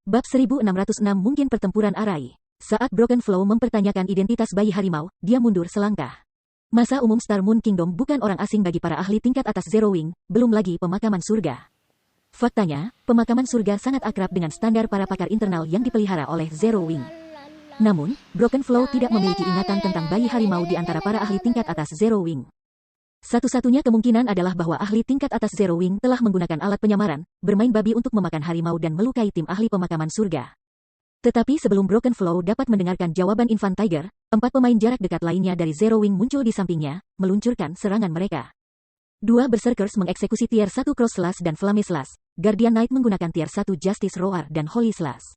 Bab 1606 Mungkin pertempuran Arai. Saat Broken Flow mempertanyakan identitas bayi harimau, dia mundur selangkah. Masa umum Star Moon Kingdom bukan orang asing bagi para ahli tingkat atas Zero Wing, belum lagi pemakaman surga. Faktanya, pemakaman surga sangat akrab dengan standar para pakar internal yang dipelihara oleh Zero Wing. Namun, Broken Flow tidak memiliki ingatan tentang bayi harimau di antara para ahli tingkat atas Zero Wing. Satu-satunya kemungkinan adalah bahwa ahli tingkat atas Zero Wing telah menggunakan alat penyamaran, bermain babi untuk memakan harimau dan melukai tim ahli pemakaman surga. Tetapi sebelum Broken Flow dapat mendengarkan jawaban Infant Tiger, 4 pemain jarak dekat lainnya dari Zero Wing muncul di sampingnya, meluncurkan serangan mereka. 2 Berserkers mengeksekusi Tier 1 Cross Slash dan Flame Slash, Guardian Knight menggunakan Tier 1 Justice Roar dan Holy Slash.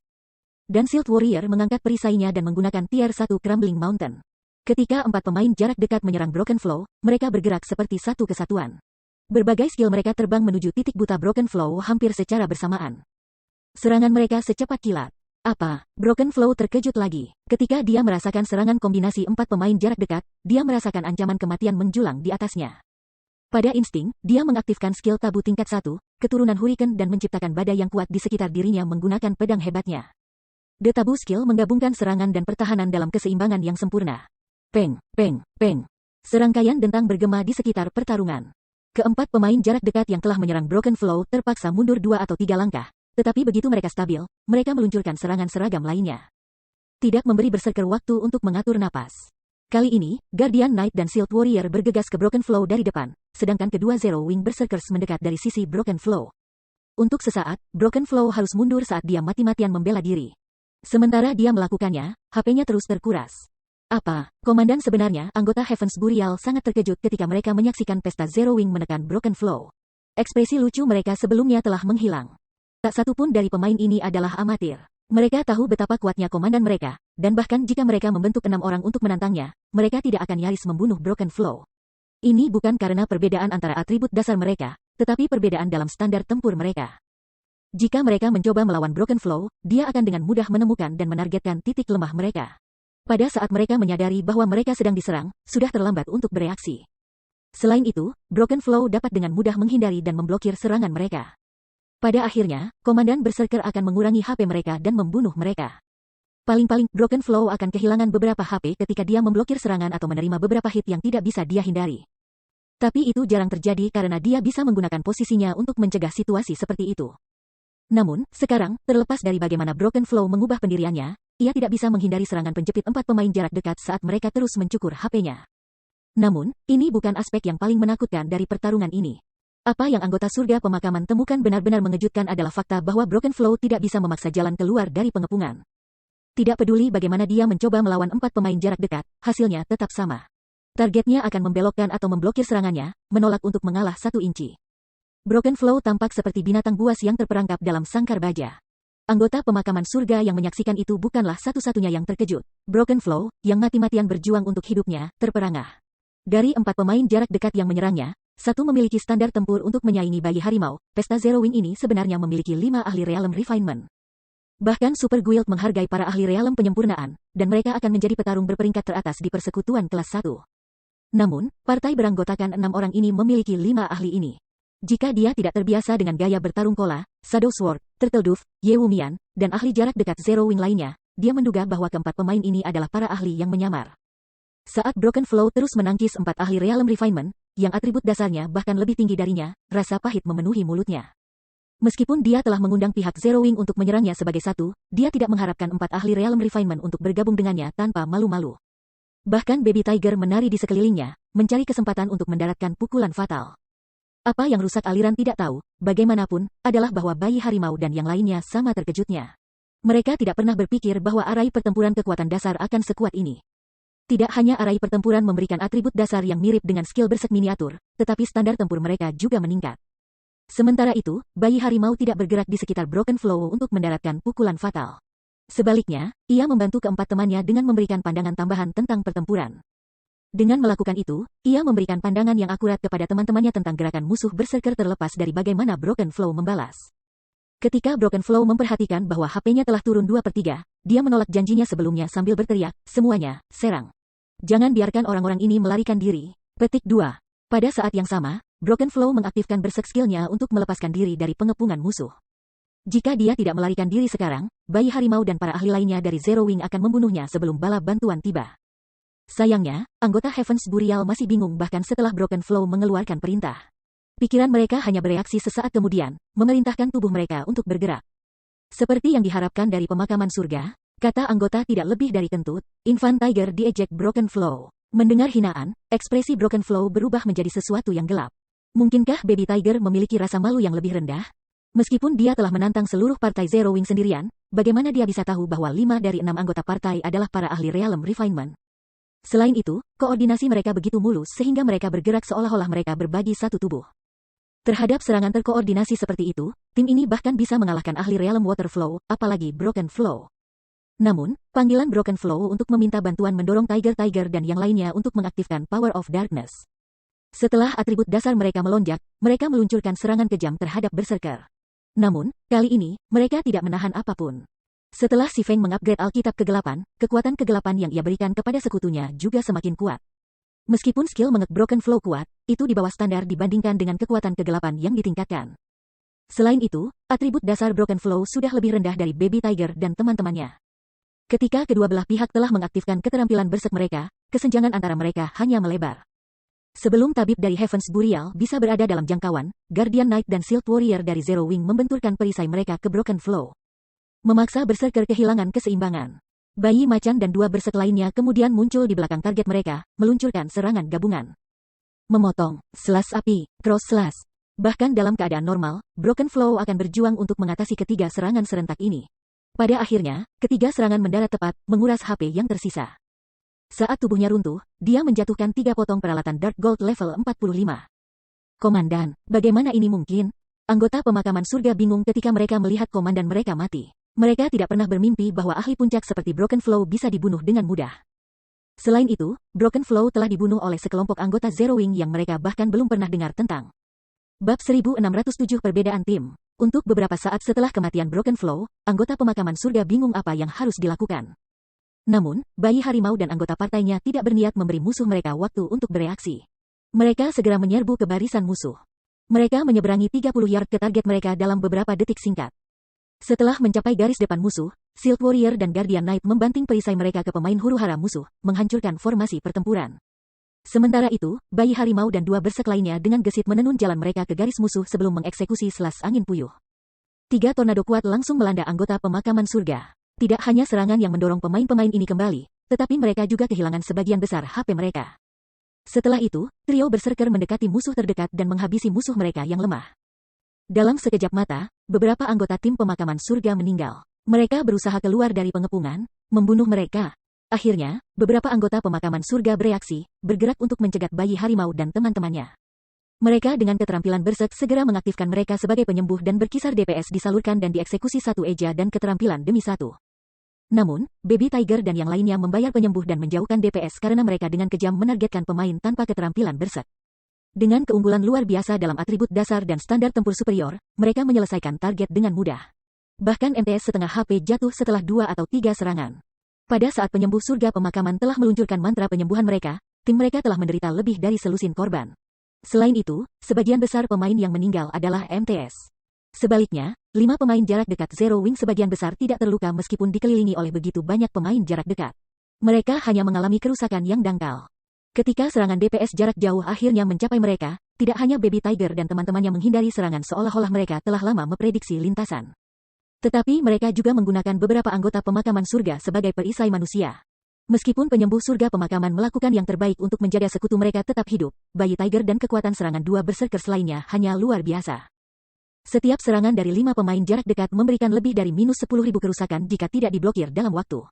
Dan Shield Warrior mengangkat perisainya dan menggunakan Tier 1 Crumbling Mountain. Ketika 4 pemain jarak dekat menyerang Broken Flow, mereka bergerak seperti satu kesatuan. Berbagai skill mereka terbang menuju titik buta Broken Flow hampir secara bersamaan. Serangan mereka secepat kilat. Apa? Broken Flow terkejut lagi. Ketika dia merasakan serangan kombinasi 4 pemain jarak dekat, dia merasakan ancaman kematian menjulang di atasnya. Pada insting, dia mengaktifkan skill tabu tingkat 1, keturunan Hurricane dan menciptakan badai yang kuat di sekitar dirinya menggunakan pedang hebatnya. The Tabu skill menggabungkan serangan dan pertahanan dalam keseimbangan yang sempurna. Peng, peng, peng. Serangkaian dentang bergema di sekitar pertarungan. Keempat pemain jarak dekat yang telah menyerang Broken Flow terpaksa mundur 2 atau 3 langkah. Tetapi begitu mereka stabil, mereka meluncurkan serangan seragam lainnya. Tidak memberi Berserker waktu untuk mengatur napas. Kali ini, Guardian Knight dan Shield Warrior bergegas ke Broken Flow dari depan, sedangkan kedua Zero Wing Berserkers mendekat dari sisi Broken Flow. Untuk sesaat, Broken Flow harus mundur saat dia mati-matian membela diri. Sementara dia melakukannya, HP-nya terus terkuras. Apa? Komandan sebenarnya, anggota Heaven's Burial sangat terkejut ketika mereka menyaksikan pesta Zero Wing menekan Broken Flow. Ekspresi lucu mereka sebelumnya telah menghilang. Tak satu pun dari pemain ini adalah amatir. Mereka tahu betapa kuatnya komandan mereka, dan bahkan jika mereka membentuk 6 orang untuk menantangnya, mereka tidak akan nyaris membunuh Broken Flow. Ini bukan karena perbedaan antara atribut dasar mereka, tetapi perbedaan dalam standar tempur mereka. Jika mereka mencoba melawan Broken Flow, dia akan dengan mudah menemukan dan menargetkan titik lemah mereka. Pada saat mereka menyadari bahwa mereka sedang diserang, sudah terlambat untuk bereaksi. Selain itu, Broken Flow dapat dengan mudah menghindari dan memblokir serangan mereka. Pada akhirnya, Komandan Berserker akan mengurangi HP mereka dan membunuh mereka. Paling-paling, Broken Flow akan kehilangan beberapa HP ketika dia memblokir serangan atau menerima beberapa hit yang tidak bisa dia hindari. Tapi itu jarang terjadi karena dia bisa menggunakan posisinya untuk mencegah situasi seperti itu. Namun, sekarang, terlepas dari bagaimana Broken Flow mengubah pendiriannya, ia tidak bisa menghindari serangan penjepit 4 pemain jarak dekat saat mereka terus mencukur HP-nya. Namun, ini bukan aspek yang paling menakutkan dari pertarungan ini. Apa yang anggota surga pemakaman temukan benar-benar mengejutkan adalah fakta bahwa Broken Flow tidak bisa memaksa jalan keluar dari pengepungan. Tidak peduli bagaimana dia mencoba melawan 4 pemain jarak dekat, hasilnya tetap sama. Targetnya akan membelokkan atau memblokir serangannya, menolak untuk mengalah 1 inci. Broken Flow tampak seperti binatang buas yang terperangkap dalam sangkar baja. Anggota pemakaman surga yang menyaksikan itu bukanlah satu-satunya yang terkejut. Broken Flow, yang mati-matian berjuang untuk hidupnya, terperangah. Dari 4 pemain jarak dekat yang menyerangnya, 1 memiliki standar tempur untuk menyaingi bayi harimau. Pesta Zero Wing ini sebenarnya memiliki 5 ahli Realm Refinement. Bahkan Super Guild menghargai para ahli Realm penyempurnaan, dan mereka akan menjadi petarung berperingkat teratas di persekutuan kelas 1. Namun, partai beranggotakan 6 orang ini memiliki 5 ahli ini. Jika dia tidak terbiasa dengan gaya bertarung pola, Shadow Sword, Turtle Dove, Ye Wumian, dan ahli jarak dekat Zero Wing lainnya, dia menduga bahwa keempat pemain ini adalah para ahli yang menyamar. Saat Broken Flow terus menangkis 4 ahli Realm Refinement, yang atribut dasarnya bahkan lebih tinggi darinya, rasa pahit memenuhi mulutnya. Meskipun dia telah mengundang pihak Zero Wing untuk menyerangnya sebagai satu, dia tidak mengharapkan 4 ahli Realm Refinement untuk bergabung dengannya tanpa malu-malu. Bahkan Baby Tiger menari di sekelilingnya, mencari kesempatan untuk mendaratkan pukulan fatal. Apa yang rusak aliran tidak tahu, bagaimanapun, adalah bahwa bayi harimau dan yang lainnya sama terkejutnya. Mereka tidak pernah berpikir bahwa arai pertempuran kekuatan dasar akan sekuat ini. Tidak hanya arai pertempuran memberikan atribut dasar yang mirip dengan skill bersek miniatur, tetapi standar tempur mereka juga meningkat. Sementara itu, bayi harimau tidak bergerak di sekitar Broken Flow untuk mendaratkan pukulan fatal. Sebaliknya, ia membantu keempat temannya dengan memberikan pandangan tambahan tentang pertempuran. Dengan melakukan itu, ia memberikan pandangan yang akurat kepada teman-temannya tentang gerakan musuh berserker terlepas dari bagaimana Broken Flow membalas. Ketika Broken Flow memperhatikan bahwa HP-nya telah turun 2/3, dia menolak janjinya sebelumnya sambil berteriak, "Semuanya, serang. Jangan biarkan orang-orang ini melarikan diri." Petik 2. Pada saat yang sama, Broken Flow mengaktifkan berserk skill-nya untuk melepaskan diri dari pengepungan musuh. Jika dia tidak melarikan diri sekarang, bayi harimau dan para ahli lainnya dari Zero Wing akan membunuhnya sebelum bala bantuan tiba. Sayangnya, anggota Heavens Burial masih bingung bahkan setelah Broken Flow mengeluarkan perintah. Pikiran mereka hanya bereaksi sesaat kemudian, memerintahkan tubuh mereka untuk bergerak. Seperti yang diharapkan dari pemakaman surga, kata anggota tidak lebih dari kentut, Infant Tiger diejek Broken Flow. Mendengar hinaan, ekspresi Broken Flow berubah menjadi sesuatu yang gelap. Mungkinkah Baby Tiger memiliki rasa malu yang lebih rendah? Meskipun dia telah menantang seluruh partai Zero Wing sendirian, bagaimana dia bisa tahu bahwa 5 dari 6 anggota partai adalah para ahli Realm Refinement? Selain itu, koordinasi mereka begitu mulus sehingga mereka bergerak seolah-olah mereka berbagi satu tubuh. Terhadap serangan terkoordinasi seperti itu, tim ini bahkan bisa mengalahkan ahli Realm Water Flow, apalagi Broken Flow. Namun, panggilan Broken Flow untuk meminta bantuan mendorong Tiger dan yang lainnya untuk mengaktifkan Power of Darkness. Setelah atribut dasar mereka melonjak, mereka meluncurkan serangan kejam terhadap Berserker. Namun, kali ini, mereka tidak menahan apapun. Setelah Si Feng mengupgrade Alkitab Kegelapan, kekuatan kegelapan yang ia berikan kepada sekutunya juga semakin kuat. Meskipun skill mengek Broken Flow kuat, itu di bawah standar dibandingkan dengan kekuatan kegelapan yang ditingkatkan. Selain itu, atribut dasar Broken Flow sudah lebih rendah dari Baby Tiger dan teman-temannya. Ketika kedua belah pihak telah mengaktifkan keterampilan berserk mereka, kesenjangan antara mereka hanya melebar. Sebelum tabib dari Heavens Burial bisa berada dalam jangkauan, Guardian Knight dan Shield Warrior dari Zero Wing membenturkan perisai mereka ke Broken Flow. Memaksa Berserker kehilangan keseimbangan. Bayi macan dan 2 berserk lainnya kemudian muncul di belakang target mereka, meluncurkan serangan gabungan. Memotong, slash api, cross slash. Bahkan dalam keadaan normal, Broken Flow akan berjuang untuk mengatasi ketiga serangan serentak ini. Pada akhirnya, ketiga serangan mendarat tepat, menguras HP yang tersisa. Saat tubuhnya runtuh, dia menjatuhkan 3 potong peralatan Dark Gold level 45. Komandan, bagaimana ini mungkin? Anggota pemakaman surga bingung ketika mereka melihat komandan mereka mati. Mereka tidak pernah bermimpi bahwa ahli puncak seperti Broken Flow bisa dibunuh dengan mudah. Selain itu, Broken Flow telah dibunuh oleh sekelompok anggota Zero Wing yang mereka bahkan belum pernah dengar tentang. Bab 1607 Perbedaan Tim. Untuk beberapa saat setelah kematian Broken Flow, anggota pemakaman surga bingung apa yang harus dilakukan. Namun, bayi harimau dan anggota partainya tidak berniat memberi musuh mereka waktu untuk bereaksi. Mereka segera menyerbu ke barisan musuh. Mereka menyeberangi 30 yard ke target mereka dalam beberapa detik singkat. Setelah mencapai garis depan musuh, Shield Warrior dan Guardian Knight membanting perisai mereka ke pemain huru-hara musuh, menghancurkan formasi pertempuran. Sementara itu, bayi harimau dan 2 berserk lainnya dengan gesit menenun jalan mereka ke garis musuh sebelum mengeksekusi selas angin puyuh. 3 tornado kuat langsung melanda anggota pemakaman surga. Tidak hanya serangan yang mendorong pemain-pemain ini kembali, tetapi mereka juga kehilangan sebagian besar HP mereka. Setelah itu, trio berserker mendekati musuh terdekat dan menghabisi musuh mereka yang lemah. Dalam sekejap mata, beberapa anggota tim pemakaman surga meninggal. Mereka berusaha keluar dari pengepungan, membunuh mereka. Akhirnya, beberapa anggota pemakaman surga bereaksi, bergerak untuk mencegat bayi harimau dan teman-temannya. Mereka dengan keterampilan berserk segera mengaktifkan mereka sebagai penyembuh dan berkisar DPS disalurkan dan dieksekusi satu eja dan keterampilan demi satu. Namun, Baby Tiger dan yang lainnya membayar penyembuh dan menjauhkan DPS karena mereka dengan kejam menargetkan pemain tanpa keterampilan berserk. Dengan keunggulan luar biasa dalam atribut dasar dan standar tempur superior, mereka menyelesaikan target dengan mudah. Bahkan MTS setengah HP jatuh setelah 2 atau 3 serangan. Pada saat penyembuh surga pemakaman telah meluncurkan mantra penyembuhan mereka, tim mereka telah menderita lebih dari selusin korban. Selain itu, sebagian besar pemain yang meninggal adalah MTS. Sebaliknya, 5 pemain jarak dekat Zero Wing sebagian besar tidak terluka meskipun dikelilingi oleh begitu banyak pemain jarak dekat. Mereka hanya mengalami kerusakan yang dangkal. Ketika serangan DPS jarak jauh akhirnya mencapai mereka, tidak hanya Baby Tiger dan teman-temannya menghindari serangan seolah-olah mereka telah lama memprediksi lintasan. Tetapi mereka juga menggunakan beberapa anggota pemakaman surga sebagai perisai manusia. Meskipun penyembuh surga pemakaman melakukan yang terbaik untuk menjaga sekutu mereka tetap hidup, bayi Tiger dan kekuatan serangan 2 berserkers lainnya hanya luar biasa. Setiap serangan dari 5 pemain jarak dekat memberikan lebih dari minus 10.000 kerusakan jika tidak diblokir dalam waktu.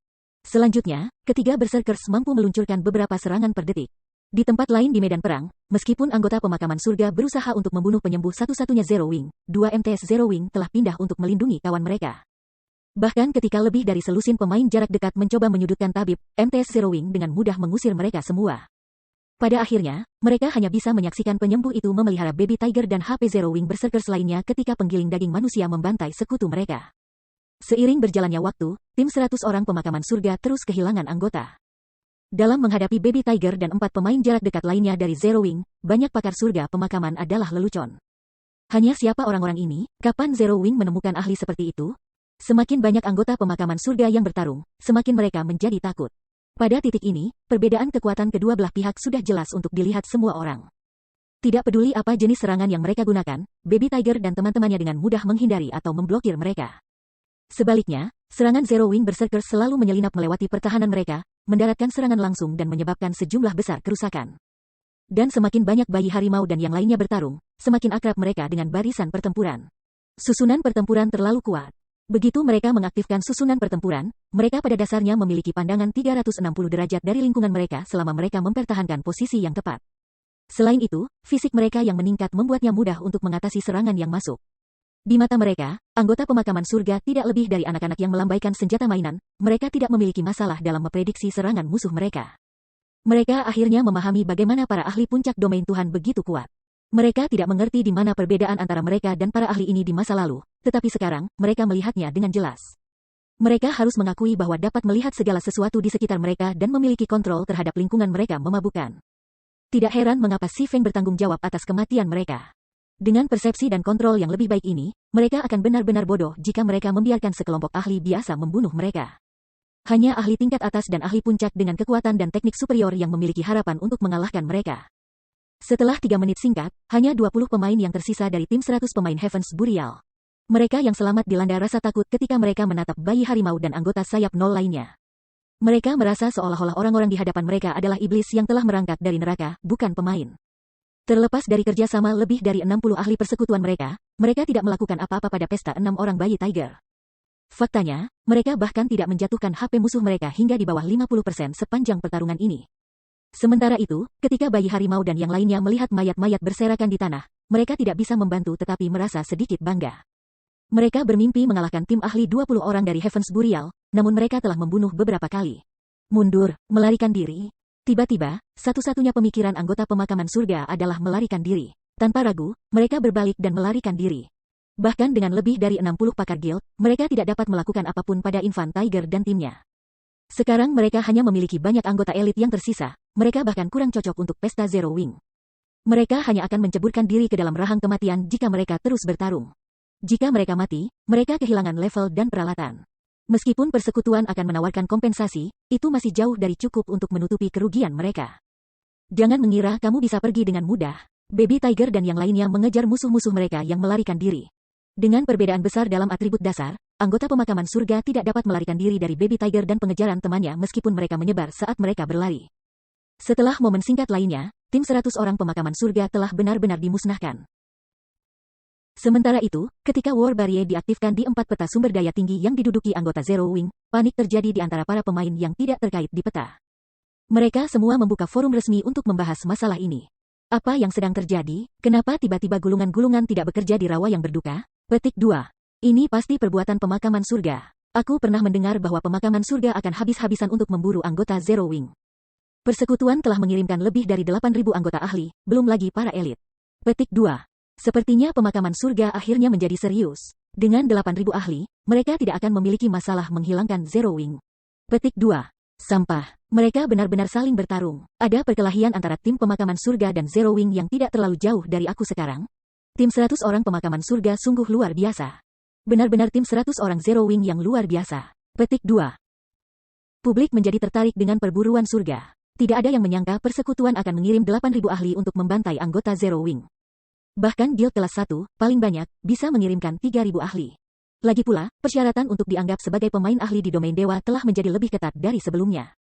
Selanjutnya, ketiga berserkers mampu meluncurkan beberapa serangan per detik. Di tempat lain di medan perang, meskipun anggota pemakaman surga berusaha untuk membunuh penyembuh satu-satunya Zero Wing, 2 MTS Zero Wing telah pindah untuk melindungi kawan mereka. Bahkan ketika lebih dari selusin pemain jarak dekat mencoba menyudutkan tabib, MTS Zero Wing dengan mudah mengusir mereka semua. Pada akhirnya, mereka hanya bisa menyaksikan penyembuh itu memelihara Baby Tiger dan HP Zero Wing berserkers lainnya ketika penggiling daging manusia membantai sekutu mereka. Seiring berjalannya waktu, tim 100 orang pemakaman surga terus kehilangan anggota. Dalam menghadapi Baby Tiger dan 4 pemain jarak dekat lainnya dari Zero Wing, banyak pakar surga pemakaman adalah lelucon. Hanya siapa orang-orang ini? Kapan Zero Wing menemukan ahli seperti itu? Semakin banyak anggota pemakaman surga yang bertarung, semakin mereka menjadi takut. Pada titik ini, perbedaan kekuatan kedua belah pihak sudah jelas untuk dilihat semua orang. Tidak peduli apa jenis serangan yang mereka gunakan, Baby Tiger dan teman-temannya dengan mudah menghindari atau memblokir mereka. Sebaliknya, serangan Zero Wing Berserker selalu menyelinap melewati pertahanan mereka, mendaratkan serangan langsung dan menyebabkan sejumlah besar kerusakan. Dan semakin banyak bayi harimau dan yang lainnya bertarung, semakin akrab mereka dengan barisan pertempuran. Susunan pertempuran terlalu kuat. Begitu mereka mengaktifkan susunan pertempuran, mereka pada dasarnya memiliki pandangan 360 derajat dari lingkungan mereka selama mereka mempertahankan posisi yang tepat. Selain itu, fisik mereka yang meningkat membuatnya mudah untuk mengatasi serangan yang masuk. Di mata mereka, anggota pemakaman surga tidak lebih dari anak-anak yang melambaikan senjata mainan, mereka tidak memiliki masalah dalam memprediksi serangan musuh mereka. Mereka akhirnya memahami bagaimana para ahli puncak domain Tuhan begitu kuat. Mereka tidak mengerti di mana perbedaan antara mereka dan para ahli ini di masa lalu, tetapi sekarang, mereka melihatnya dengan jelas. Mereka harus mengakui bahwa dapat melihat segala sesuatu di sekitar mereka dan memiliki kontrol terhadap lingkungan mereka memabukkan. Tidak heran mengapa Si Feng bertanggung jawab atas kematian mereka. Dengan persepsi dan kontrol yang lebih baik ini, mereka akan benar-benar bodoh jika mereka membiarkan sekelompok ahli biasa membunuh mereka. Hanya ahli tingkat atas dan ahli puncak dengan kekuatan dan teknik superior yang memiliki harapan untuk mengalahkan mereka. Setelah 3 menit singkat, hanya 20 pemain yang tersisa dari tim 100 pemain Heaven's Burial. Mereka yang selamat dilanda rasa takut ketika mereka menatap bayi harimau dan anggota sayap nol lainnya. Mereka merasa seolah-olah orang-orang di hadapan mereka adalah iblis yang telah merangkak dari neraka, bukan pemain. Terlepas dari kerjasama lebih dari 60 ahli persekutuan mereka tidak melakukan apa-apa pada pesta 6 orang bayi Tiger. Faktanya, mereka bahkan tidak menjatuhkan HP musuh mereka hingga di bawah 50% sepanjang pertarungan ini. Sementara itu, ketika bayi harimau dan yang lainnya melihat mayat-mayat berserakan di tanah, mereka tidak bisa membantu tetapi merasa sedikit bangga. Mereka bermimpi mengalahkan tim ahli 20 orang dari Heaven's Burial, namun mereka telah membunuh beberapa kali. Mundur, melarikan diri. Tiba-tiba, satu-satunya pemikiran anggota pemakaman surga adalah melarikan diri. Tanpa ragu, mereka berbalik dan melarikan diri. Bahkan dengan lebih dari 60 pakar guild, mereka tidak dapat melakukan apapun pada Infant Tiger dan timnya. Sekarang mereka hanya memiliki banyak anggota elit yang tersisa, mereka bahkan kurang cocok untuk pesta Zero Wing. Mereka hanya akan menceburkan diri ke dalam rahang kematian jika mereka terus bertarung. Jika mereka mati, mereka kehilangan level dan peralatan. Meskipun persekutuan akan menawarkan kompensasi, itu masih jauh dari cukup untuk menutupi kerugian mereka. Jangan mengira kamu bisa pergi dengan mudah. Baby Tiger dan yang lainnya mengejar musuh-musuh mereka yang melarikan diri. Dengan perbedaan besar dalam atribut dasar, anggota pemakaman surga tidak dapat melarikan diri dari Baby Tiger dan pengejaran temannya meskipun mereka menyebar saat mereka berlari. Setelah momen singkat lainnya, tim 100 orang pemakaman surga telah benar-benar dimusnahkan. Sementara itu, ketika War Barrier diaktifkan di 4 peta sumber daya tinggi yang diduduki anggota Zero Wing, panik terjadi di antara para pemain yang tidak terkait di peta. Mereka semua membuka forum resmi untuk membahas masalah ini. Apa yang sedang terjadi? Kenapa tiba-tiba gulungan-gulungan tidak bekerja di rawa yang berduka? Petik 2. Ini pasti perbuatan pemakaman surga. Aku pernah mendengar bahwa pemakaman surga akan habis-habisan untuk memburu anggota Zero Wing. Persekutuan telah mengirimkan lebih dari 8.000 anggota ahli, belum lagi para elit. Petik 2. Sepertinya pemakaman surga akhirnya menjadi serius. Dengan 8.000 ahli, mereka tidak akan memiliki masalah menghilangkan Zero Wing. Petik 2. Sampah. Mereka benar-benar saling bertarung. Ada perkelahian antara tim pemakaman surga dan Zero Wing yang tidak terlalu jauh dari aku sekarang. Tim 100 orang pemakaman surga sungguh luar biasa. Benar-benar tim 100 orang Zero Wing yang luar biasa. Petik 2. Publik menjadi tertarik dengan perburuan surga. Tidak ada yang menyangka persekutuan akan mengirim 8.000 ahli untuk membantai anggota Zero Wing. Bahkan guild kelas 1, paling banyak, bisa mengirimkan 3.000 ahli. Lagi pula, persyaratan untuk dianggap sebagai pemain ahli di domain dewa telah menjadi lebih ketat dari sebelumnya.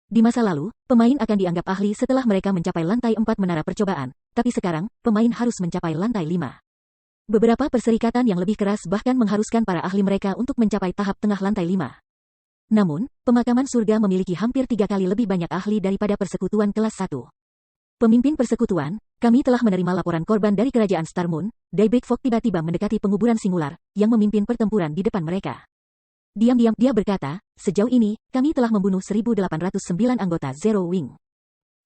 Di masa lalu, pemain akan dianggap ahli setelah mereka mencapai lantai 4 menara percobaan, tapi sekarang, pemain harus mencapai lantai 5. Beberapa perserikatan yang lebih keras bahkan mengharuskan para ahli mereka untuk mencapai tahap tengah lantai 5. Namun, pemakaman surga memiliki hampir 3 kali lebih banyak ahli daripada persekutuan kelas 1. Pemimpin persekutuan, kami telah menerima laporan korban dari kerajaan Star Moon. Daybreak Fog tiba-tiba mendekati penguburan singular, yang memimpin pertempuran di depan mereka. Diam-diam dia berkata, sejauh ini, kami telah membunuh 1.809 anggota Zero Wing.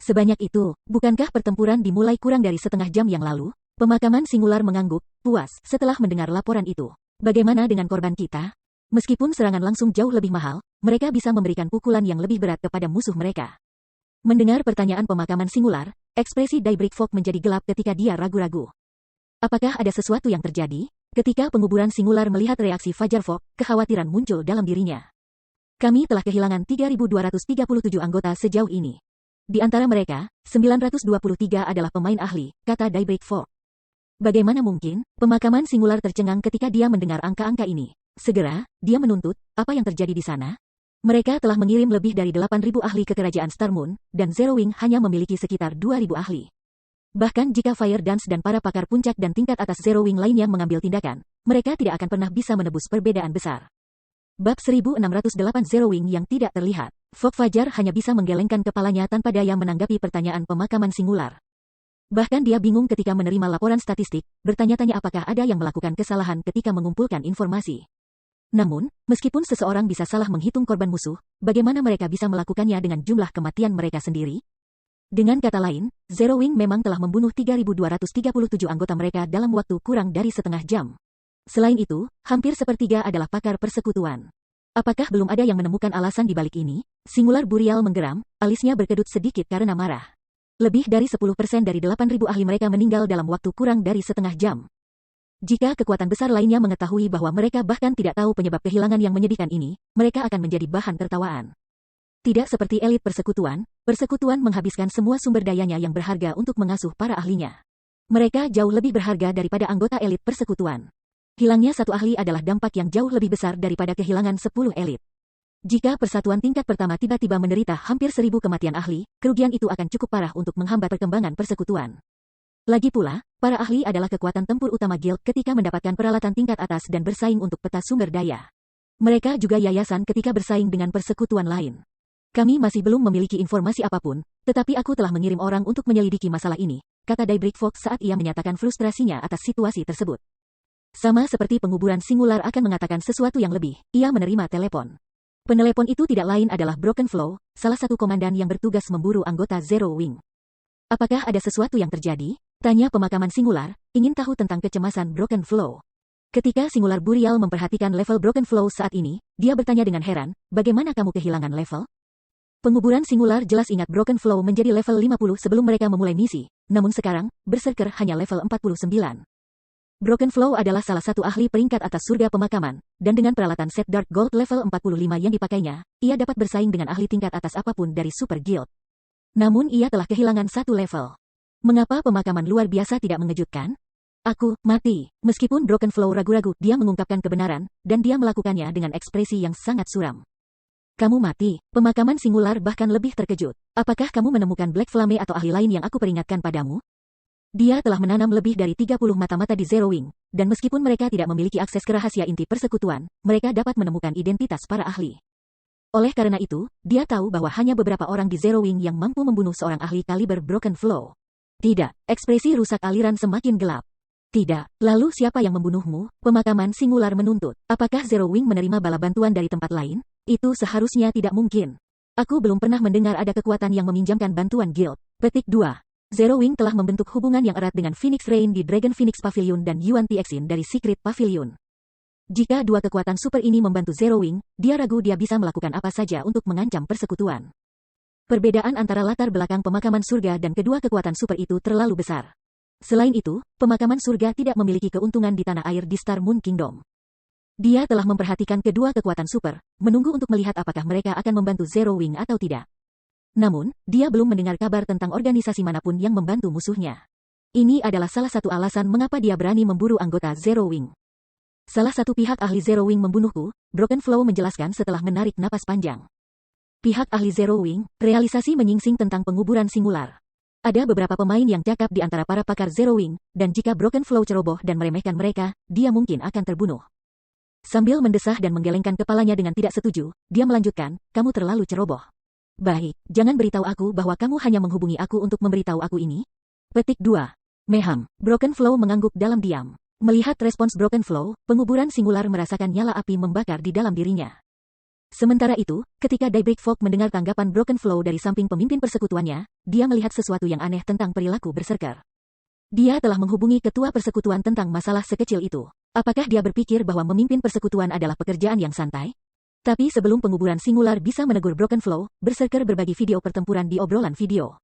Sebanyak itu, bukankah pertempuran dimulai kurang dari setengah jam yang lalu? Pemakaman singular mengangguk, puas, setelah mendengar laporan itu. Bagaimana dengan korban kita? Meskipun serangan langsung jauh lebih mahal, mereka bisa memberikan pukulan yang lebih berat kepada musuh mereka. Mendengar pertanyaan pemakaman singular, ekspresi Daybreak Fog menjadi gelap ketika dia ragu-ragu. Apakah ada sesuatu yang terjadi? Ketika penguburan singular melihat reaksi Fajar Fog, kekhawatiran muncul dalam dirinya. Kami telah kehilangan 3.237 anggota sejauh ini. Di antara mereka, 923 adalah pemain ahli, kata Daybreak Fog. Bagaimana mungkin? Pemakaman singular tercengang ketika dia mendengar angka-angka ini. Segera, dia menuntut, apa yang terjadi di sana? Mereka telah mengirim lebih dari 8.000 ahli ke kerajaan Star Moon, dan Zero Wing hanya memiliki sekitar 2.000 ahli. Bahkan jika Fire Dance dan para pakar puncak dan tingkat atas Zero Wing lainnya mengambil tindakan, mereka tidak akan pernah bisa menebus perbedaan besar. Bab 1608 Zero Wing yang tidak terlihat. Fog Fajar hanya bisa menggelengkan kepalanya tanpa daya menanggapi pertanyaan pemakaman singular. Bahkan dia bingung ketika menerima laporan statistik, bertanya-tanya apakah ada yang melakukan kesalahan ketika mengumpulkan informasi. Namun, meskipun seseorang bisa salah menghitung korban musuh, bagaimana mereka bisa melakukannya dengan jumlah kematian mereka sendiri? Dengan kata lain, Zero Wing memang telah membunuh 3.237 anggota mereka dalam waktu kurang dari setengah jam. Selain itu, hampir sepertiga adalah pakar persekutuan. Apakah belum ada yang menemukan alasan di balik ini? Singular Burial menggeram, alisnya berkedut sedikit karena marah. Lebih dari 10% dari 8.000 ahli mereka meninggal dalam waktu kurang dari setengah jam. Jika kekuatan besar lainnya mengetahui bahwa mereka bahkan tidak tahu penyebab kehilangan yang menyedihkan ini, mereka akan menjadi bahan tertawaan. Tidak seperti elit persekutuan, persekutuan menghabiskan semua sumber dayanya yang berharga untuk mengasuh para ahlinya. Mereka jauh lebih berharga daripada anggota elit persekutuan. Hilangnya satu ahli adalah dampak yang jauh lebih besar daripada kehilangan 10 elit. Jika persatuan tingkat pertama tiba-tiba menderita hampir 1.000 kematian ahli, kerugian itu akan cukup parah untuk menghambat perkembangan persekutuan. Lagi pula, para ahli adalah kekuatan tempur utama guild ketika mendapatkan peralatan tingkat atas dan bersaing untuk peta sumber daya. Mereka juga yayasan ketika bersaing dengan persekutuan lain. Kami masih belum memiliki informasi apapun, tetapi aku telah mengirim orang untuk menyelidiki masalah ini, kata Daybreak Fox saat ia menyatakan frustrasinya atas situasi tersebut. Sama seperti penguburan singular akan mengatakan sesuatu yang lebih, ia menerima telepon. Penelepon itu tidak lain adalah Broken Flow, salah satu komandan yang bertugas memburu anggota Zero Wing. Apakah ada sesuatu yang terjadi? Tanya pemakaman singular, ingin tahu tentang kecemasan Broken Flow. Ketika singular Burial memperhatikan level Broken Flow saat ini, dia bertanya dengan heran, bagaimana kamu kehilangan level? Penguburan singular jelas ingat Broken Flow menjadi level 50 sebelum mereka memulai misi, namun sekarang, Berserker hanya level 49. Broken Flow adalah salah satu ahli peringkat atas surga pemakaman, dan dengan peralatan set Dark Gold level 45 yang dipakainya, ia dapat bersaing dengan ahli tingkat atas apapun dari Super Guild. Namun ia telah kehilangan satu level. Mengapa pemakaman luar biasa tidak mengejutkan? Aku mati. Meskipun Broken Flow ragu-ragu, dia mengungkapkan kebenaran, dan dia melakukannya dengan ekspresi yang sangat suram. Kamu mati. Pemakaman singular bahkan lebih terkejut. Apakah kamu menemukan Black Flame atau ahli lain yang aku peringatkan padamu? Dia telah menanam lebih dari 30 mata-mata di Zero Wing, dan meskipun mereka tidak memiliki akses ke rahasia inti persekutuan, mereka dapat menemukan identitas para ahli. Oleh karena itu, dia tahu bahwa hanya beberapa orang di Zero Wing yang mampu membunuh seorang ahli kaliber Broken Flow. Tidak, ekspresi rusak aliran semakin gelap. Tidak, lalu siapa yang membunuhmu? Pemakaman singular menuntut. Apakah Zero Wing menerima bala bantuan dari tempat lain? Itu seharusnya tidak mungkin. Aku belum pernah mendengar ada kekuatan yang meminjamkan bantuan guild. Petik 2. Zero Wing telah membentuk hubungan yang erat dengan Phoenix Rain di Dragon Phoenix Pavilion dan Yuan Tiexin dari Secret Pavilion. Jika dua kekuatan super ini membantu Zero Wing, dia ragu dia bisa melakukan apa saja untuk mengancam persekutuan. Perbedaan antara latar belakang pemakaman surga dan kedua kekuatan super itu terlalu besar. Selain itu, pemakaman surga tidak memiliki keuntungan di tanah air di Star Moon Kingdom. Dia telah memperhatikan kedua kekuatan super, menunggu untuk melihat apakah mereka akan membantu Zero Wing atau tidak. Namun, dia belum mendengar kabar tentang organisasi manapun yang membantu musuhnya. Ini adalah salah satu alasan mengapa dia berani memburu anggota Zero Wing. Salah satu pihak ahli Zero Wing membunuhku, Broken Flow menjelaskan setelah menarik napas panjang. Pihak ahli Zero Wing, realisasi menyingsing tentang penguburan singular. Ada beberapa pemain yang cakap di antara para pakar Zero Wing, dan jika Broken Flow ceroboh dan meremehkan mereka, dia mungkin akan terbunuh. Sambil mendesah dan menggelengkan kepalanya dengan tidak setuju, dia melanjutkan, kamu terlalu ceroboh. Baik, jangan beritahu aku bahwa kamu hanya menghubungi aku untuk memberitahu aku ini. Petik 2. Meham. Broken Flow mengangguk dalam diam. Melihat respons Broken Flow, penguburan singular merasakan nyala api membakar di dalam dirinya. Sementara itu, ketika Daybreak Fog mendengar tanggapan Broken Flow dari samping pemimpin persekutuannya, dia melihat sesuatu yang aneh tentang perilaku Berserker. Dia telah menghubungi ketua persekutuan tentang masalah sekecil itu. Apakah dia berpikir bahwa memimpin persekutuan adalah pekerjaan yang santai? Tapi sebelum penguburan singular bisa menegur Broken Flow, Berserker berbagi video pertempuran di obrolan video.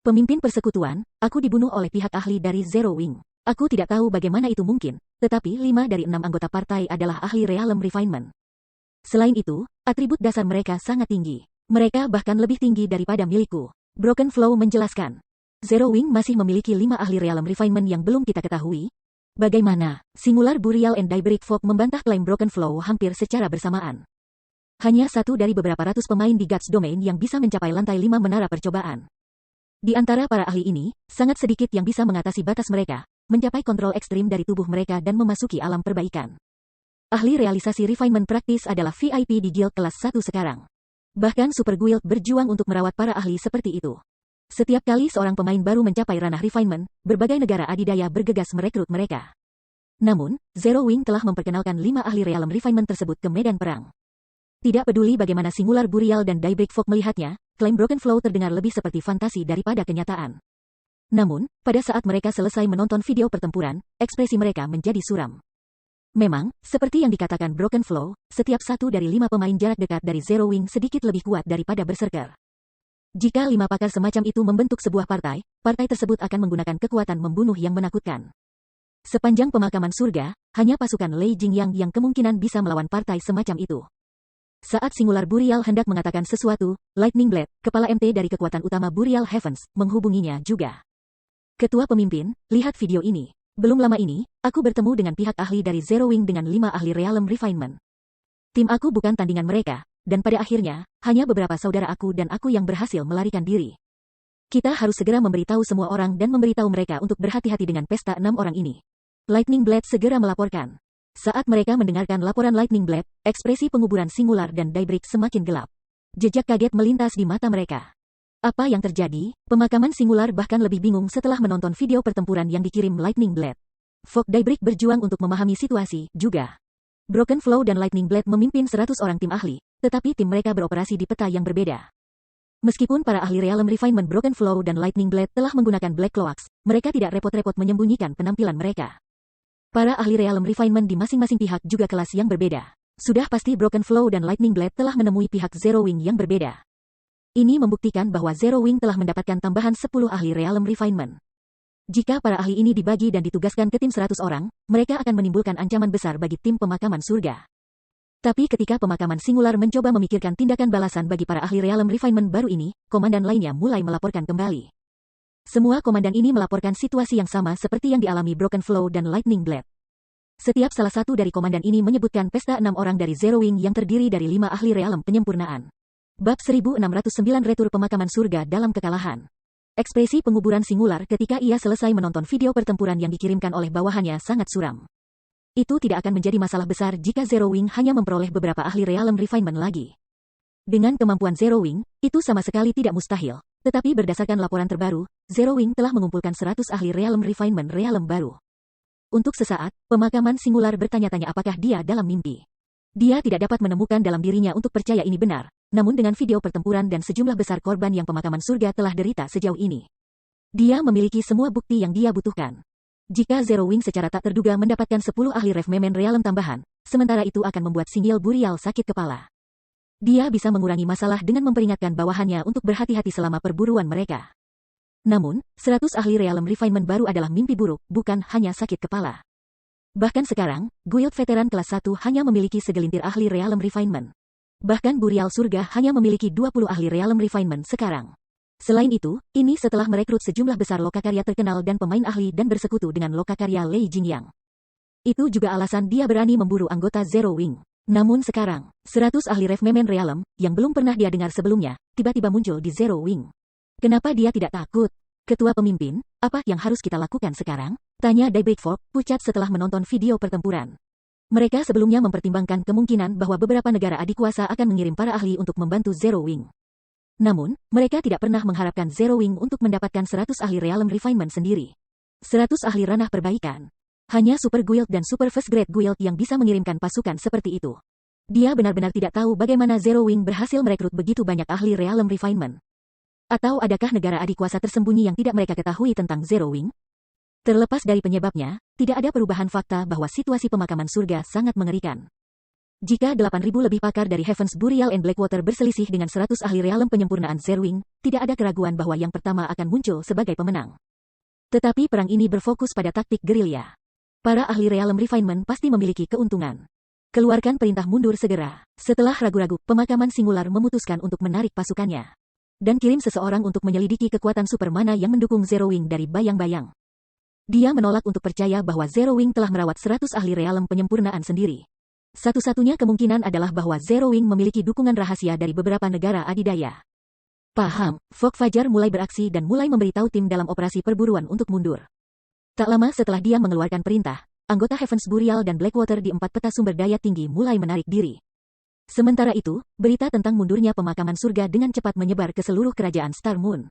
Pemimpin persekutuan, aku dibunuh oleh pihak ahli dari Zero Wing. Aku tidak tahu bagaimana itu mungkin, tetapi 5 dari 6 anggota partai adalah ahli Realm Refinement. Selain itu, atribut dasar mereka sangat tinggi. Mereka bahkan lebih tinggi daripada milikku. Broken Flow menjelaskan. Zero Wing masih memiliki 5 ahli Realm Refinement yang belum kita ketahui. Bagaimana? Singular Burial and Daybreak Fog membantah klaim Broken Flow hampir secara bersamaan. Hanya satu dari beberapa ratus pemain di Guts Domain yang bisa mencapai lantai 5 menara percobaan. Di antara para ahli ini, sangat sedikit yang bisa mengatasi batas mereka, mencapai kontrol ekstrim dari tubuh mereka dan memasuki alam perbaikan. Ahli realisasi refinement practice adalah VIP di guild kelas 1 sekarang. Bahkan Super Guild berjuang untuk merawat para ahli seperti itu. Setiap kali seorang pemain baru mencapai ranah refinement, berbagai negara adidaya bergegas merekrut mereka. Namun, Zero Wing telah memperkenalkan 5 ahli Realm Refinement tersebut ke medan perang. Tidak peduli bagaimana Singular Burial dan Daybreak Fog melihatnya, klaim Broken Flow terdengar lebih seperti fantasi daripada kenyataan. Namun, pada saat mereka selesai menonton video pertempuran, ekspresi mereka menjadi suram. Memang, seperti yang dikatakan Broken Flow, setiap satu dari 5 pemain jarak dekat dari Zero Wing sedikit lebih kuat daripada Berserker. Jika 5 pakar semacam itu membentuk sebuah partai, partai tersebut akan menggunakan kekuatan membunuh yang menakutkan. Sepanjang pemakaman surga, hanya pasukan Lei Jingyang yang kemungkinan bisa melawan partai semacam itu. Saat Singular Burial hendak mengatakan sesuatu, Lightning Blade, kepala MT dari kekuatan utama Burial Heavens, menghubunginya juga. Ketua pemimpin, lihat video ini. Belum lama ini, aku bertemu dengan pihak ahli dari Zero Wing dengan 5 ahli Realm Refinement. Tim aku bukan tandingan mereka, dan pada akhirnya, hanya beberapa saudara aku dan aku yang berhasil melarikan diri. Kita harus segera memberitahu semua orang dan memberitahu mereka untuk berhati-hati dengan pesta 6 orang ini. Lightning Blade segera melaporkan. Saat mereka mendengarkan laporan Lightning Blade, ekspresi penguburan Singular dan Daybreak semakin gelap. Jejak kaget melintas di mata mereka. Apa yang terjadi? Pemakaman Singular bahkan lebih bingung setelah menonton video pertempuran yang dikirim Lightning Blade. Fog Daybreak berjuang untuk memahami situasi, juga. Broken Flow dan Lightning Blade memimpin 100 orang tim ahli, tetapi tim mereka beroperasi di peta yang berbeda. Meskipun para ahli Realm Refinement Broken Flow dan Lightning Blade telah menggunakan Black Cloaks, mereka tidak repot-repot menyembunyikan penampilan mereka. Para ahli Realm Refinement di masing-masing pihak juga kelas yang berbeda. Sudah pasti Broken Flow dan Lightning Blade telah menemui pihak Zero Wing yang berbeda. Ini membuktikan bahwa Zero Wing telah mendapatkan tambahan 10 ahli Realm Refinement. Jika para ahli ini dibagi dan ditugaskan ke tim 100 orang, mereka akan menimbulkan ancaman besar bagi tim pemakaman surga. Tapi ketika pemakaman Singular mencoba memikirkan tindakan balasan bagi para ahli Realm Refinement baru ini, komandan lainnya mulai melaporkan kembali. Semua komandan ini melaporkan situasi yang sama seperti yang dialami Broken Flow dan Lightning Blade. Setiap salah satu dari komandan ini menyebutkan pesta 6 orang dari Zero Wing yang terdiri dari 5 ahli Realm penyempurnaan. Bab 1609 Retur Pemakaman Surga dalam Kekalahan. Ekspresi penguburan Singular ketika ia selesai menonton video pertempuran yang dikirimkan oleh bawahannya sangat suram. Itu tidak akan menjadi masalah besar jika Zero Wing hanya memperoleh beberapa ahli Realm Refinement lagi. Dengan kemampuan Zero Wing, itu sama sekali tidak mustahil. Tetapi berdasarkan laporan terbaru, Zero Wing telah mengumpulkan 100 ahli Realm Refinement Realm baru. Untuk sesaat, pemakaman Singular bertanya-tanya apakah dia dalam mimpi. Dia tidak dapat menemukan dalam dirinya untuk percaya ini benar, namun dengan video pertempuran dan sejumlah besar korban yang pemakaman surga telah derita sejauh ini. Dia memiliki semua bukti yang dia butuhkan. Jika Zero Wing secara tak terduga mendapatkan 10 ahli Refinement Realm tambahan, sementara itu akan membuat Single Burial sakit kepala. Dia bisa mengurangi masalah dengan memperingatkan bawahannya untuk berhati-hati selama perburuan mereka. Namun, 100 ahli Realm Refinement baru adalah mimpi buruk, bukan hanya sakit kepala. Bahkan sekarang, Guild Veteran kelas 1 hanya memiliki segelintir ahli Realm Refinement. Bahkan Burial Surga hanya memiliki 20 ahli Realm Refinement sekarang. Selain itu, ini setelah merekrut sejumlah besar lokakarya terkenal dan pemain ahli dan bersekutu dengan lokakarya Lei Jingyang. Itu juga alasan dia berani memburu anggota Zero Wing. Namun sekarang, 100 ahli Refinement Realm, yang belum pernah dia dengar sebelumnya, tiba-tiba muncul di Zero Wing. Kenapa dia tidak takut? Ketua pemimpin, apa yang harus kita lakukan sekarang? Tanya Daybreak Fog, pucat setelah menonton video pertempuran. Mereka sebelumnya mempertimbangkan kemungkinan bahwa beberapa negara adikuasa akan mengirim para ahli untuk membantu Zero Wing. Namun, mereka tidak pernah mengharapkan Zero Wing untuk mendapatkan 100 ahli Realm Refinement sendiri. 100 ahli ranah perbaikan. Hanya Super Guild dan Super First Grade Guild yang bisa mengirimkan pasukan seperti itu. Dia benar-benar tidak tahu bagaimana Zero Wing berhasil merekrut begitu banyak ahli Realm Refinement. Atau adakah negara adikuasa tersembunyi yang tidak mereka ketahui tentang Zero Wing? Terlepas dari penyebabnya, tidak ada perubahan fakta bahwa situasi pemakaman surga sangat mengerikan. Jika 8.000 lebih pakar dari Heavens Burial and Blackwater berselisih dengan 100 ahli Realm penyempurnaan Zero Wing, tidak ada keraguan bahwa yang pertama akan muncul sebagai pemenang. Tetapi perang ini berfokus pada taktik gerilya. Para ahli Realm Refinement pasti memiliki keuntungan. Keluarkan perintah mundur segera. Setelah ragu-ragu, pemakaman singular memutuskan untuk menarik pasukannya. Dan kirim seseorang untuk menyelidiki kekuatan super mana yang mendukung Zero Wing dari bayang-bayang. Dia menolak untuk percaya bahwa Zero Wing telah merawat 100 ahli Realm penyempurnaan sendiri. Satu-satunya kemungkinan adalah bahwa Zero Wing memiliki dukungan rahasia dari beberapa negara adidaya. Paham, Fog Fajar mulai beraksi dan mulai memberitahu tim dalam operasi perburuan untuk mundur. Tak lama setelah dia mengeluarkan perintah, anggota Heavens Burial dan Blackwater di 4 peta sumber daya tinggi mulai menarik diri. Sementara itu, berita tentang mundurnya pemakaman surga dengan cepat menyebar ke seluruh kerajaan Star Moon.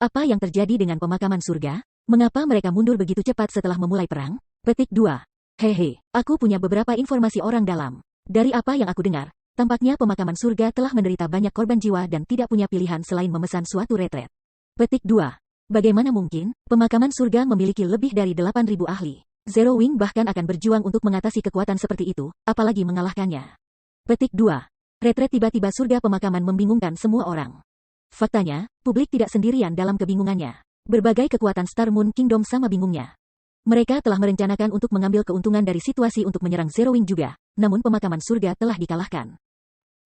Apa yang terjadi dengan pemakaman surga? Mengapa mereka mundur begitu cepat setelah memulai perang? Petik 2. Hehe, aku punya beberapa informasi orang dalam. Dari apa yang aku dengar, tampaknya pemakaman surga telah menderita banyak korban jiwa dan tidak punya pilihan selain memesan suatu retret. Petik 2. Bagaimana mungkin? Pemakaman surga memiliki lebih dari 8.000 ahli. Zero Wing bahkan akan berjuang untuk mengatasi kekuatan seperti itu, apalagi mengalahkannya. Petik 2. Retret tiba-tiba surga pemakaman membingungkan semua orang. Faktanya, publik tidak sendirian dalam kebingungannya. Berbagai kekuatan Star Moon Kingdom sama bingungnya. Mereka telah merencanakan untuk mengambil keuntungan dari situasi untuk menyerang Zero Wing juga, namun pemakaman surga telah dikalahkan.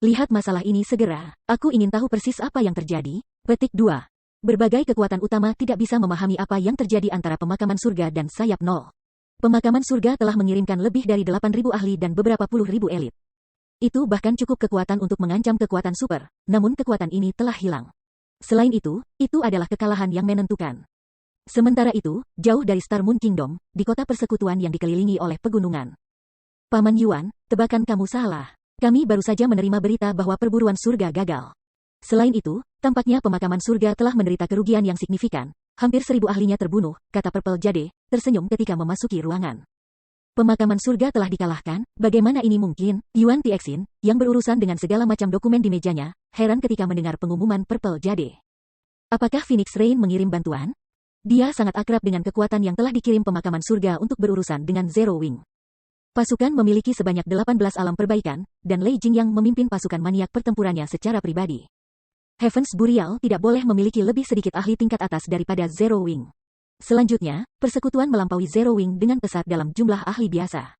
Lihat masalah ini segera. Aku ingin tahu persis apa yang terjadi. Petik 2. Berbagai kekuatan utama tidak bisa memahami apa yang terjadi antara pemakaman surga dan sayap nol. Pemakaman surga telah mengirimkan lebih dari 8.000 ahli dan beberapa puluh ribu elit. Itu bahkan cukup kekuatan untuk mengancam kekuatan super, namun kekuatan ini telah hilang. Selain itu adalah kekalahan yang menentukan. Sementara itu, jauh dari Star Moon Kingdom, di kota persekutuan yang dikelilingi oleh pegunungan. Paman Yuan, tebakan kamu salah. Kami baru saja menerima berita bahwa perburuan surga gagal. Selain itu, tampaknya pemakaman surga telah menderita kerugian yang signifikan. Hampir 1.000 ahlinya terbunuh, kata Purple Jade, tersenyum ketika memasuki ruangan. Pemakaman surga telah dikalahkan, bagaimana ini mungkin? Yuan Tixin, yang berurusan dengan segala macam dokumen di mejanya, heran ketika mendengar pengumuman Purple Jade. Apakah Phoenix Rain mengirim bantuan? Dia sangat akrab dengan kekuatan yang telah dikirim pemakaman surga untuk berurusan dengan Zero Wing. Pasukan memiliki sebanyak 18 alam perbaikan, dan Lei Jingyang memimpin pasukan maniak pertempurannya secara pribadi. Heavens Burial tidak boleh memiliki lebih sedikit ahli tingkat atas daripada Zero Wing. Selanjutnya, persekutuan melampaui Zero Wing dengan pesat dalam jumlah ahli biasa.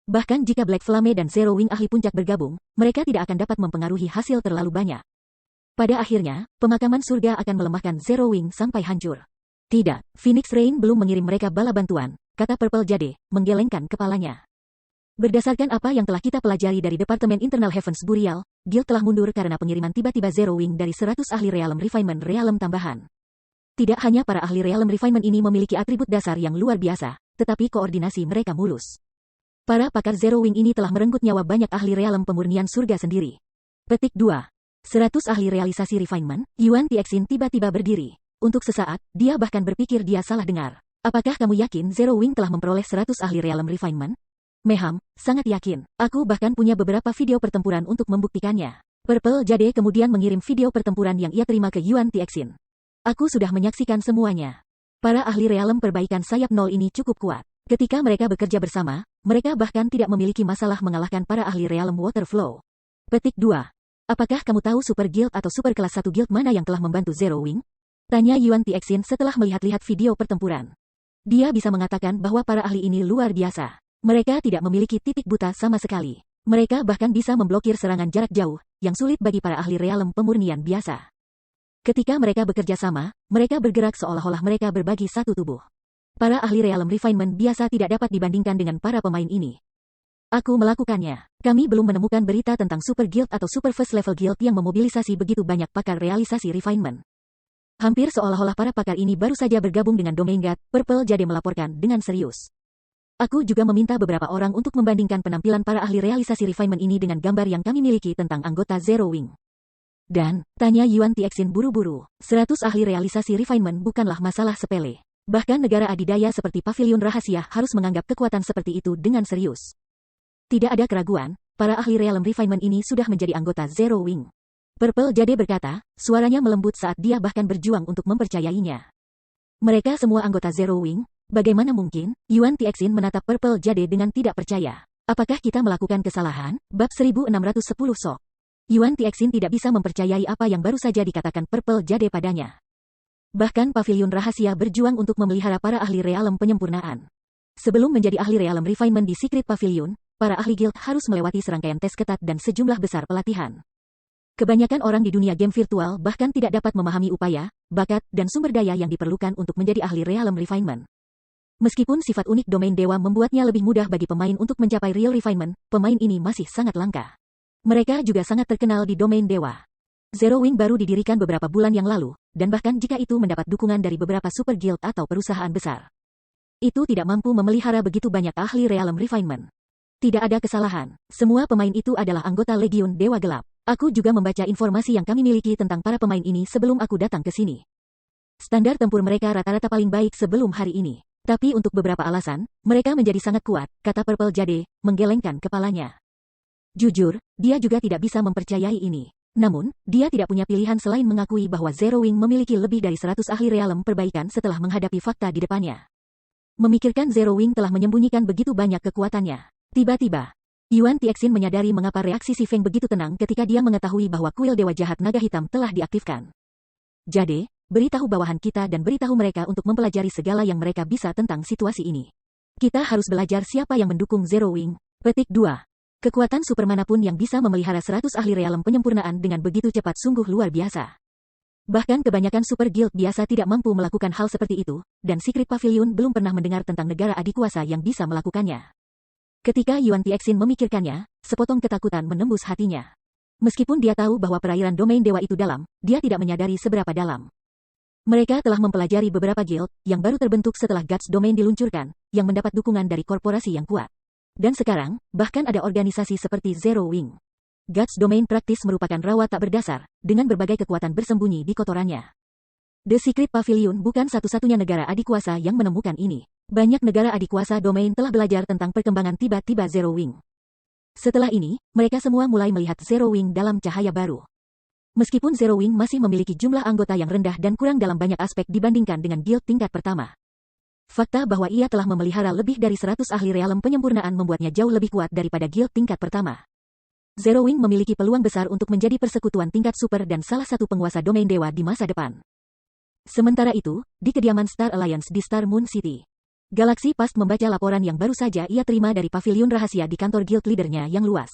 Bahkan jika Black Flame dan Zero Wing ahli puncak bergabung, mereka tidak akan dapat mempengaruhi hasil terlalu banyak. Pada akhirnya, pemakaman surga akan melemahkan Zero Wing sampai hancur. Tidak, Phoenix Rain belum mengirim mereka bala bantuan, kata Purple Jade, menggelengkan kepalanya. Berdasarkan apa yang telah kita pelajari dari Departemen Internal Heavens Burial, Guild telah mundur karena pengiriman tiba-tiba Zero Wing dari 100 ahli Realm Refinement Realm tambahan. Tidak hanya para ahli Realm Refinement ini memiliki atribut dasar yang luar biasa, tetapi koordinasi mereka mulus. Para pakar Zero Wing ini telah merenggut nyawa banyak ahli Realm pemurnian surga sendiri. Petik 2. 100 ahli realisasi refinement, Yuan Tixin tiba-tiba berdiri. Untuk sesaat, dia bahkan berpikir dia salah dengar. Apakah kamu yakin Zero Wing telah memperoleh 100 ahli Realm Refinement? Meham, sangat yakin. Aku bahkan punya beberapa video pertempuran untuk membuktikannya. Purple Jade kemudian mengirim video pertempuran yang ia terima ke Yuan Tixin. Aku sudah menyaksikan semuanya. Para ahli Realm perbaikan sayap nol ini cukup kuat. Ketika mereka bekerja bersama, mereka bahkan tidak memiliki masalah mengalahkan para ahli Realm Waterflow. Petik 2. Apakah kamu tahu Super Guild atau Super Kelas 1 Guild mana yang telah membantu Zero Wing? Tanya Yuan Tixin setelah melihat-lihat video pertempuran. Dia bisa mengatakan bahwa para ahli ini luar biasa. Mereka tidak memiliki titik buta sama sekali. Mereka bahkan bisa memblokir serangan jarak jauh, yang sulit bagi para ahli Realm pemurnian biasa. Ketika mereka bekerja sama, mereka bergerak seolah-olah mereka berbagi satu tubuh. Para ahli Realm Refinement biasa tidak dapat dibandingkan dengan para pemain ini. Aku melakukannya. Kami belum menemukan berita tentang Super Guild atau Super First Level Guild yang memobilisasi begitu banyak pakar realisasi refinement. Hampir seolah-olah para pakar ini baru saja bergabung dengan Domain God, Purple Jade melaporkan dengan serius. Aku juga meminta beberapa orang untuk membandingkan penampilan para ahli realisasi refinement ini dengan gambar yang kami miliki tentang anggota Zero Wing. Dan, tanya Yuan Tixin buru-buru, 100 ahli realisasi refinement bukanlah masalah sepele. Bahkan negara adidaya seperti Pavilion Rahasia harus menganggap kekuatan seperti itu dengan serius. Tidak ada keraguan, para ahli Realm Refinement ini sudah menjadi anggota Zero Wing. Purple Jade berkata, suaranya melembut saat dia bahkan berjuang untuk mempercayainya. Mereka semua anggota Zero Wing. Bagaimana mungkin? Yuan Tixin menatap Purple Jade dengan tidak percaya. Apakah kita melakukan kesalahan? Bab 1610 Sok. Yuan Tixin tidak bisa mempercayai apa yang baru saja dikatakan Purple Jade padanya. Bahkan paviliun rahasia berjuang untuk memelihara para ahli realem penyempurnaan. Sebelum menjadi ahli realem refinement di Secret Pavilion, para ahli guild harus melewati serangkaian tes ketat dan sejumlah besar pelatihan. Kebanyakan orang di dunia game virtual bahkan tidak dapat memahami upaya, bakat, dan sumber daya yang diperlukan untuk menjadi ahli realem refinement. Meskipun sifat unik domain dewa membuatnya lebih mudah bagi pemain untuk mencapai real refinement, pemain ini masih sangat langka. Mereka juga sangat terkenal di domain dewa. Zero Wing baru didirikan beberapa bulan yang lalu, dan bahkan jika itu mendapat dukungan dari beberapa super guild atau perusahaan besar, itu tidak mampu memelihara begitu banyak ahli realem refinement. Tidak ada kesalahan, semua pemain itu adalah anggota Legiun Dewa Gelap. Aku juga membaca informasi yang kami miliki tentang para pemain ini sebelum aku datang ke sini. Standar tempur mereka rata-rata paling baik sebelum hari ini. Tapi untuk beberapa alasan, mereka menjadi sangat kuat, kata Purple Jade, menggelengkan kepalanya. Jujur, dia juga tidak bisa mempercayai ini. Namun, dia tidak punya pilihan selain mengakui bahwa Zero Wing memiliki lebih dari 100 ahli realem perbaikan setelah menghadapi fakta di depannya. Memikirkan Zero Wing telah menyembunyikan begitu banyak kekuatannya. Tiba-tiba, Yuan Tixin menyadari mengapa reaksi Si Feng begitu tenang ketika dia mengetahui bahwa kuil Dewa Jahat Naga Hitam telah diaktifkan. Jade, beritahu bawahan kita dan beritahu mereka untuk mempelajari segala yang mereka bisa tentang situasi ini. Kita harus belajar siapa yang mendukung Zero Wing. Petik 2. Kekuatan super manapun yang bisa memelihara 100 ahli realem penyempurnaan dengan begitu cepat sungguh luar biasa. Bahkan kebanyakan super guild biasa tidak mampu melakukan hal seperti itu, dan Secret Pavilion belum pernah mendengar tentang negara adikuasa yang bisa melakukannya. Ketika Yuan Tixin memikirkannya, sepotong ketakutan menembus hatinya. Meskipun dia tahu bahwa perairan domain dewa itu dalam, dia tidak menyadari seberapa dalam. Mereka telah mempelajari beberapa guild yang baru terbentuk setelah Guts Domain diluncurkan, yang mendapat dukungan dari korporasi yang kuat. Dan sekarang, bahkan ada organisasi seperti Zero Wing. Guts Domain praktis merupakan rawa tak berdasar, dengan berbagai kekuatan bersembunyi di kotorannya. The Secret Pavilion bukan satu-satunya negara adikuasa yang menemukan ini. Banyak negara adikuasa domain telah belajar tentang perkembangan tiba-tiba Zero Wing. Setelah ini, mereka semua mulai melihat Zero Wing dalam cahaya baru. Meskipun Zero Wing masih memiliki jumlah anggota yang rendah dan kurang dalam banyak aspek dibandingkan dengan guild tingkat pertama. Fakta bahwa ia telah memelihara lebih dari 100 ahli realem penyempurnaan membuatnya jauh lebih kuat daripada guild tingkat pertama. Zero Wing memiliki peluang besar untuk menjadi persekutuan tingkat super dan salah satu penguasa domain dewa di masa depan. Sementara itu, di kediaman Star Alliance di Star Moon City, Galaxy Past membaca laporan yang baru saja ia terima dari pavilion rahasia di kantor guild leadernya yang luas.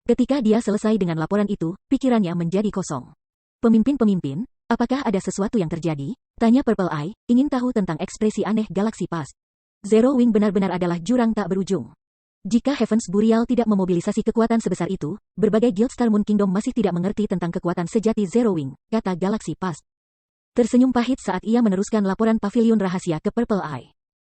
Ketika dia selesai dengan laporan itu, pikirannya menjadi kosong. Pemimpin-pemimpin, apakah ada sesuatu yang terjadi? Tanya Purple Eye, ingin tahu tentang ekspresi aneh Galaxy Past. Zero Wing benar-benar adalah jurang tak berujung. Jika Heavens Burial tidak memobilisasi kekuatan sebesar itu, berbagai guild Star Moon Kingdom masih tidak mengerti tentang kekuatan sejati Zero Wing, kata Galaxy Past. Tersenyum pahit saat ia meneruskan laporan pavilion rahasia ke Purple Eye.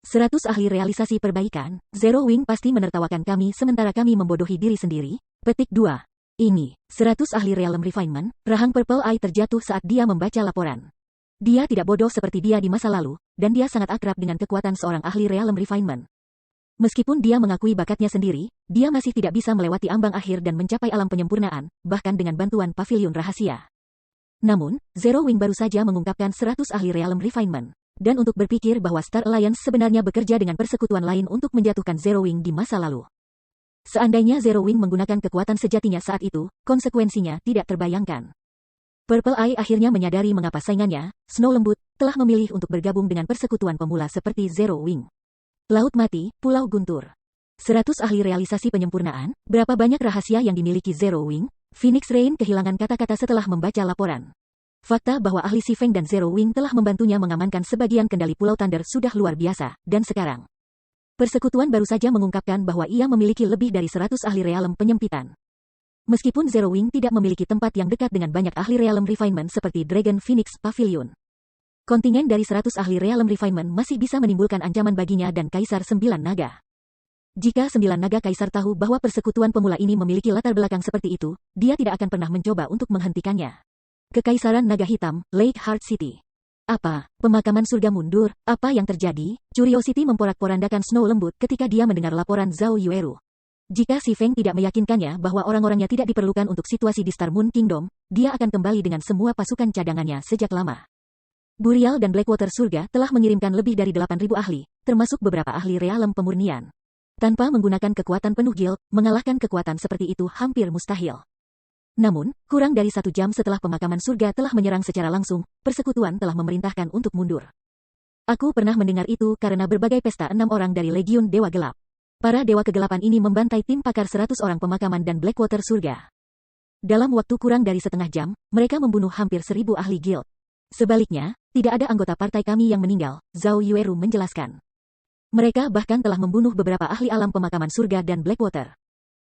100 ahli realisasi perbaikan, Zero Wing pasti menertawakan kami sementara kami membodohi diri sendiri. Petik 2. Ini, 100 ahli realem refinement, rahang Purple Eye terjatuh saat dia membaca laporan. Dia tidak bodoh seperti dia di masa lalu, dan dia sangat akrab dengan kekuatan seorang ahli realem refinement. Meskipun dia mengakui bakatnya sendiri, dia masih tidak bisa melewati ambang akhir dan mencapai alam penyempurnaan, bahkan dengan bantuan pavilion rahasia. Namun, Zero Wing baru saja mengungkapkan 100 ahli realem refinement. Dan untuk berpikir bahwa Star Alliance sebenarnya bekerja dengan persekutuan lain untuk menjatuhkan Zero Wing di masa lalu. Seandainya Zero Wing menggunakan kekuatan sejatinya saat itu, konsekuensinya tidak terbayangkan. Purple Eye akhirnya menyadari mengapa saingannya, Snow Lembut, telah memilih untuk bergabung dengan persekutuan pemula seperti Zero Wing. Laut Mati, Pulau Guntur. 100 ahli realisasi penyempurnaan, berapa banyak rahasia yang dimiliki Zero Wing? Phoenix Rain kehilangan kata-kata setelah membaca laporan. Fakta bahwa ahli Si Feng dan Zero Wing telah membantunya mengamankan sebagian kendali Pulau Thunder sudah luar biasa, dan sekarang persekutuan baru saja mengungkapkan bahwa ia memiliki lebih dari 100 ahli realem penyempitan. Meskipun Zero Wing tidak memiliki tempat yang dekat dengan banyak ahli realem refinement seperti Dragon Phoenix Pavilion, kontingen dari 100 ahli realem refinement masih bisa menimbulkan ancaman baginya dan Kaisar 9 Naga. Jika 9 Naga Kaisar tahu bahwa persekutuan pemula ini memiliki latar belakang seperti itu, dia tidak akan pernah mencoba untuk menghentikannya. Kekaisaran Naga Hitam, Lake Heart City. Apa? Pemakaman surga mundur? Apa yang terjadi? Curiosity memporak-porandakan Snow Lembut ketika dia mendengar laporan Zhao Yueru. Jika Si Feng tidak meyakinkannya bahwa orang-orangnya tidak diperlukan untuk situasi di Star Moon Kingdom, dia akan kembali dengan semua pasukan cadangannya sejak lama. Burial dan Blackwater Surga telah mengirimkan lebih dari 8.000 ahli, termasuk beberapa ahli realem pemurnian. Tanpa menggunakan kekuatan penuh guild, mengalahkan kekuatan seperti itu hampir mustahil. Namun, kurang dari 1 jam setelah pemakaman surga telah menyerang secara langsung, persekutuan telah memerintahkan untuk mundur. Aku pernah mendengar itu karena berbagai pesta 6 orang dari Legiun Dewa Gelap. Para Dewa Kegelapan ini membantai tim pakar 100 orang pemakaman dan Blackwater Surga. Dalam waktu kurang dari setengah jam, mereka membunuh hampir 1000 ahli guild. Sebaliknya, tidak ada anggota partai kami yang meninggal, Zhao Yueru menjelaskan. Mereka bahkan telah membunuh beberapa ahli alam pemakaman surga dan Blackwater.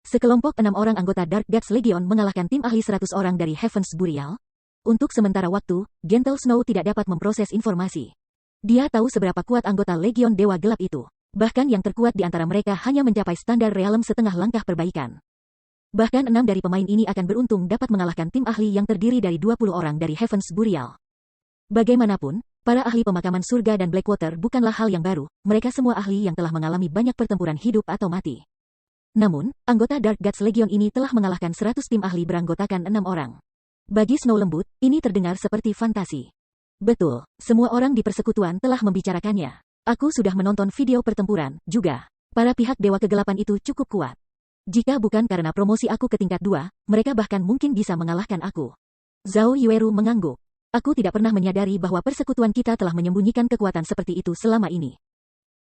Sekelompok 6 orang anggota Dark Gods Legion mengalahkan tim ahli 100 orang dari Heaven's Burial. Untuk sementara waktu, Gentle Snow tidak dapat memproses informasi. Dia tahu seberapa kuat anggota Legion Dewa Gelap itu. Bahkan yang terkuat di antara mereka hanya mencapai standar realem setengah langkah perbaikan. Bahkan 6 dari pemain ini akan beruntung dapat mengalahkan tim ahli yang terdiri dari 20 orang dari Heaven's Burial. Bagaimanapun, para ahli pemakaman surga dan Blackwater bukanlah hal yang baru, mereka semua ahli yang telah mengalami banyak pertempuran hidup atau mati. Namun, anggota Dark Gods Legion ini telah mengalahkan 100 tim ahli beranggotakan 6 orang. Bagi Snow Lembut, ini terdengar seperti fantasi. Betul, semua orang di persekutuan telah membicarakannya. Aku sudah menonton video pertempuran, juga. Para pihak Dewa Kegelapan itu cukup kuat. Jika bukan karena promosi aku ke tingkat 2, mereka bahkan mungkin bisa mengalahkan aku. Zhao Yueru mengangguk. Aku tidak pernah menyadari bahwa persekutuan kita telah menyembunyikan kekuatan seperti itu selama ini.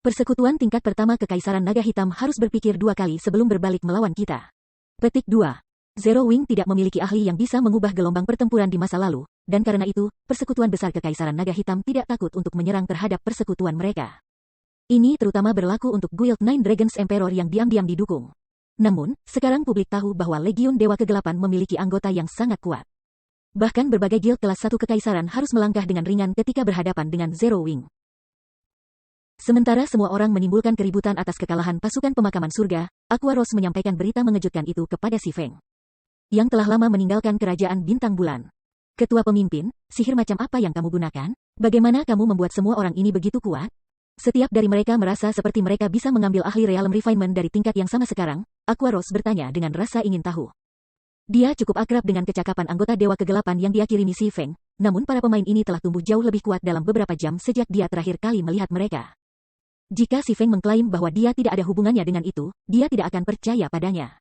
Persekutuan tingkat pertama Kekaisaran Naga Hitam harus berpikir 2 kali sebelum berbalik melawan kita. Petik 2. Zero Wing tidak memiliki ahli yang bisa mengubah gelombang pertempuran di masa lalu, dan karena itu, Persekutuan Besar Kekaisaran Naga Hitam tidak takut untuk menyerang terhadap persekutuan mereka. Ini terutama berlaku untuk Guild Nine Dragons Emperor yang diam-diam didukung. Namun, sekarang publik tahu bahwa Legiun Dewa Kegelapan memiliki anggota yang sangat kuat. Bahkan berbagai guild kelas 1 kekaisaran harus melangkah dengan ringan ketika berhadapan dengan Zero Wing. Sementara semua orang menimbulkan keributan atas kekalahan pasukan pemakaman surga, Aqua Rose menyampaikan berita mengejutkan itu kepada si Feng, yang telah lama meninggalkan kerajaan bintang bulan. Ketua pemimpin, sihir macam apa yang kamu gunakan? Bagaimana kamu membuat semua orang ini begitu kuat? Setiap dari mereka merasa seperti mereka bisa mengambil ahli realm refinement dari tingkat yang sama sekarang, Aqua Rose bertanya dengan rasa ingin tahu. Dia cukup akrab dengan kecakapan anggota Dewa Kegelapan yang dia kirimi si Feng, namun para pemain ini telah tumbuh jauh lebih kuat dalam beberapa jam sejak dia terakhir kali melihat mereka. Jika si Feng mengklaim bahwa dia tidak ada hubungannya dengan itu, dia tidak akan percaya padanya.